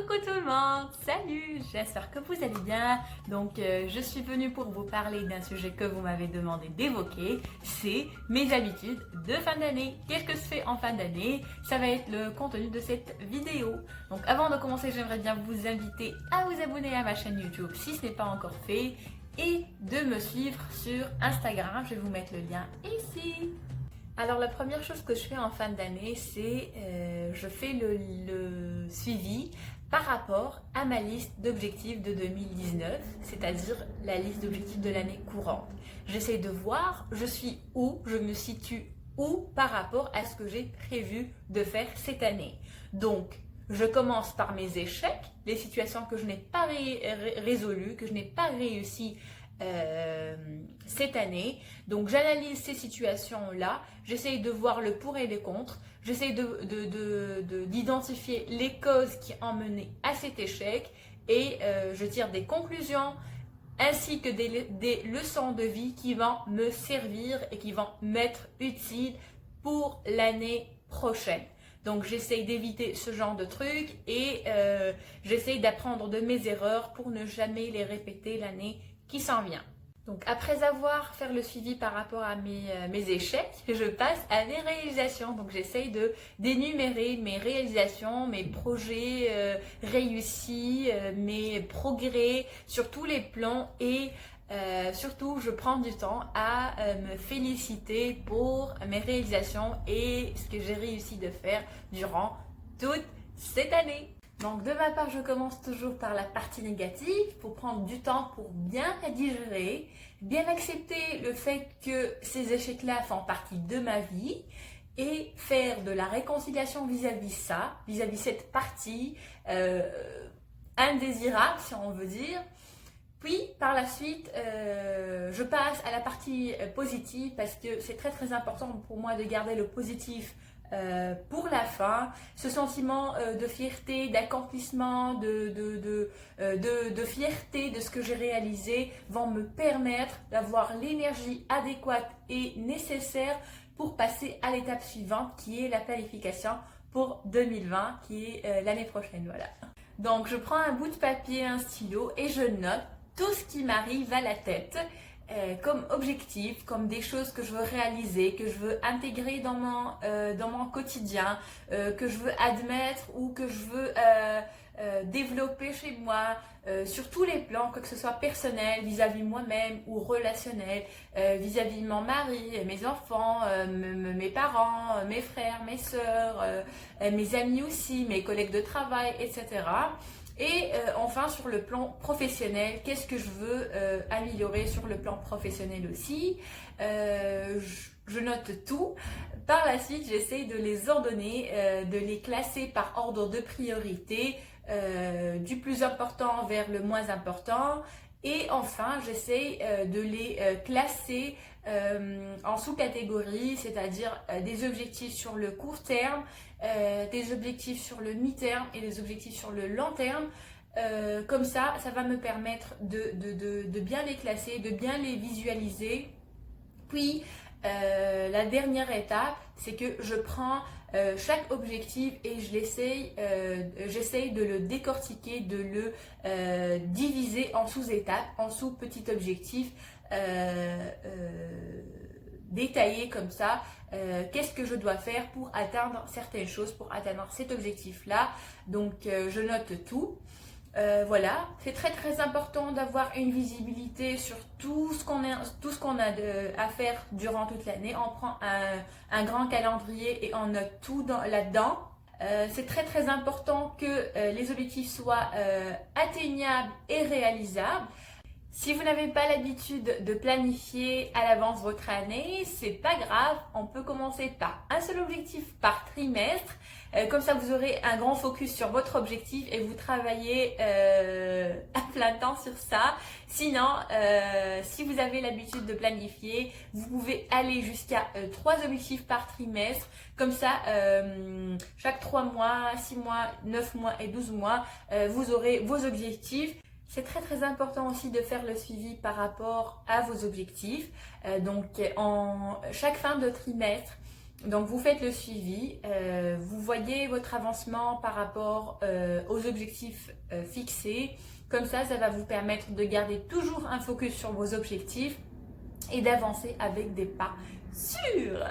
Coucou tout le monde, salut, j'espère que vous allez bien. Donc je suis venue pour vous parler d'un sujet que vous m'avez demandé d'évoquer, c'est mes habitudes de fin d'année. Qu'est-ce que je fais en fin d'année? Ça va être le contenu de cette vidéo. Donc avant de commencer, j'aimerais bien vous inviter à vous abonner à ma chaîne YouTube si ce n'est pas encore fait et de me suivre sur Instagram, je vais vous mettre le lien ici. Alors la première chose que je fais en fin d'année, c'est je fais le suivi par rapport à ma liste d'objectifs de 2019, c'est-à-dire la liste d'objectifs de l'année courante. J'essaie de voir je suis où, je me situe où par rapport à ce que j'ai prévu de faire cette année. Donc je commence par mes échecs, les situations que je n'ai pas résolues, que je n'ai pas réussi cette année. Donc j'analyse ces situations-là, j'essaye de voir le pour et les contre, j'essaye d'identifier les causes qui ont mené à cet échec et je tire des conclusions ainsi que des leçons de vie qui vont me servir et qui vont m'être utiles pour l'année prochaine. Donc j'essaye d'éviter ce genre de trucs et j'essaye d'apprendre de mes erreurs pour ne jamais les répéter l'année qui s'en vient. Donc après avoir fait le suivi par rapport à mes échecs, je passe à mes réalisations. Donc j'essaye d'énumérer mes réalisations, mes projets réussis, mes progrès sur tous les plans et surtout je prends du temps à me féliciter pour mes réalisations et ce que j'ai réussi de faire durant toute cette année. Donc de ma part, je commence toujours par la partie négative pour prendre du temps pour bien la digérer, bien accepter le fait que ces échecs-là font partie de ma vie et faire de la réconciliation vis-à-vis ça, vis-à-vis cette partie indésirable si on veut dire. Puis par la suite, je passe à la partie positive parce que c'est très important pour moi de garder le positif pour la fin, ce sentiment de fierté, d'accomplissement, de fierté de ce que j'ai réalisé vont me permettre d'avoir l'énergie adéquate et nécessaire pour passer à l'étape suivante qui est la planification pour 2020 qui est l'année prochaine. Voilà. Donc je prends un bout de papier, un stylo et je note tout ce qui m'arrive à la tête. Comme objectif, comme des choses que je veux réaliser, que je veux intégrer dans mon quotidien, que je veux admettre ou que je veux développer chez moi sur tous les plans, que ce soit personnel, vis-à-vis moi-même ou relationnel, vis-à-vis mon mari, mes enfants, mes parents, mes frères, mes sœurs, mes amis aussi, mes collègues de travail, etc. Et enfin sur le plan professionnel, qu'est-ce que je veux améliorer sur le plan professionnel aussi. Je note tout. Par la suite, j'essaie de les ordonner, de les classer par ordre de priorité, du plus important vers le moins important. Et enfin, j'essaie de les classer en sous-catégories, c'est-à-dire des objectifs sur le court terme, des objectifs sur le mi-terme et des objectifs sur le long terme. Comme ça va me permettre de bien les classer, de bien les visualiser. Puis, la dernière étape, c'est que je prends chaque objectif et j'essaye de le décortiquer, de le diviser en sous-étapes, en sous-petits objectifs détaillés comme ça. Qu'est-ce que je dois faire pour atteindre certaines choses, pour atteindre cet objectif-là. Donc, je note tout. Voilà, c'est très important d'avoir une visibilité sur tout ce qu'on a à faire durant toute l'année. On prend un grand calendrier et on note tout là-dedans. C'est très important que les objectifs soient atteignables et réalisables. Si vous n'avez pas l'habitude de planifier à l'avance votre année, c'est pas grave, on peut commencer par un seul objectif par trimestre. Comme ça, vous aurez un grand focus sur votre objectif et vous travaillez à plein temps sur ça. Sinon, si vous avez l'habitude de planifier, vous pouvez aller jusqu'à 3 objectifs par trimestre. Comme ça, chaque 3 mois, 6 mois, 9 mois et 12 mois, vous aurez vos objectifs. C'est très important aussi de faire le suivi par rapport à vos objectifs. Donc, en chaque fin de trimestre, Donc vous faites le suivi, vous voyez votre avancement par rapport aux objectifs fixés. Comme ça va vous permettre de garder toujours un focus sur vos objectifs et d'avancer avec des pas sûrs.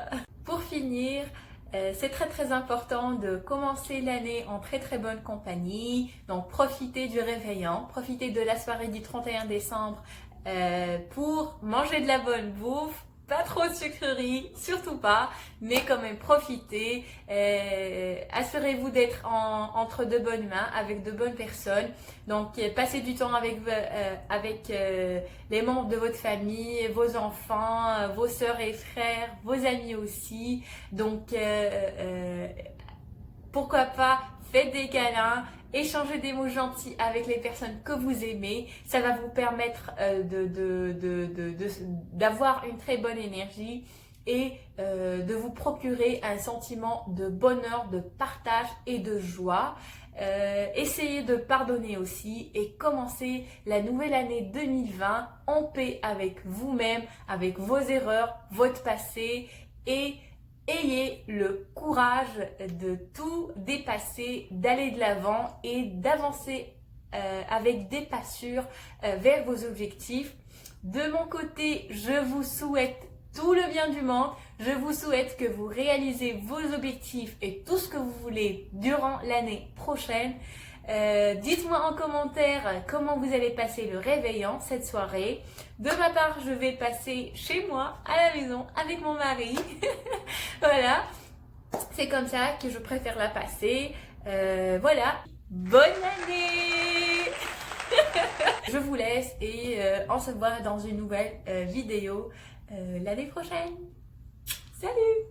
Pour finir, c'est très important de commencer l'année en très bonne compagnie. Donc profitez du réveillon, profitez de la soirée du 31 décembre pour manger de la bonne bouffe. Pas trop de sucreries, surtout pas, mais quand même profitez. Assurez-vous d'être entre de bonnes mains, avec de bonnes personnes. Donc passez du temps avec les membres de votre famille, vos enfants, vos sœurs et frères, vos amis aussi. Donc pourquoi pas, faites des câlins, échangez des mots gentils avec les personnes que vous aimez. Ça va vous permettre d'avoir une très bonne énergie et de vous procurer un sentiment de bonheur, de partage et de joie. Essayez de pardonner aussi et commencez la nouvelle année 2020 en paix avec vous-même, avec vos erreurs, votre passé, et ayez le courage de tout dépasser, d'aller de l'avant et d'avancer avec des pas sûrs vers vos objectifs. De mon côté, je vous souhaite tout le bien du monde. Je vous souhaite que vous réalisez vos objectifs et tout ce que vous voulez durant l'année prochaine. Dites-moi en commentaire comment vous allez passer le réveillon cette soirée. De ma part, je vais passer chez moi, à la maison, avec mon mari. Voilà, c'est comme ça que je préfère la passer. Voilà, bonne année. Je vous laisse et on se voit dans une nouvelle vidéo l'année prochaine. Salut!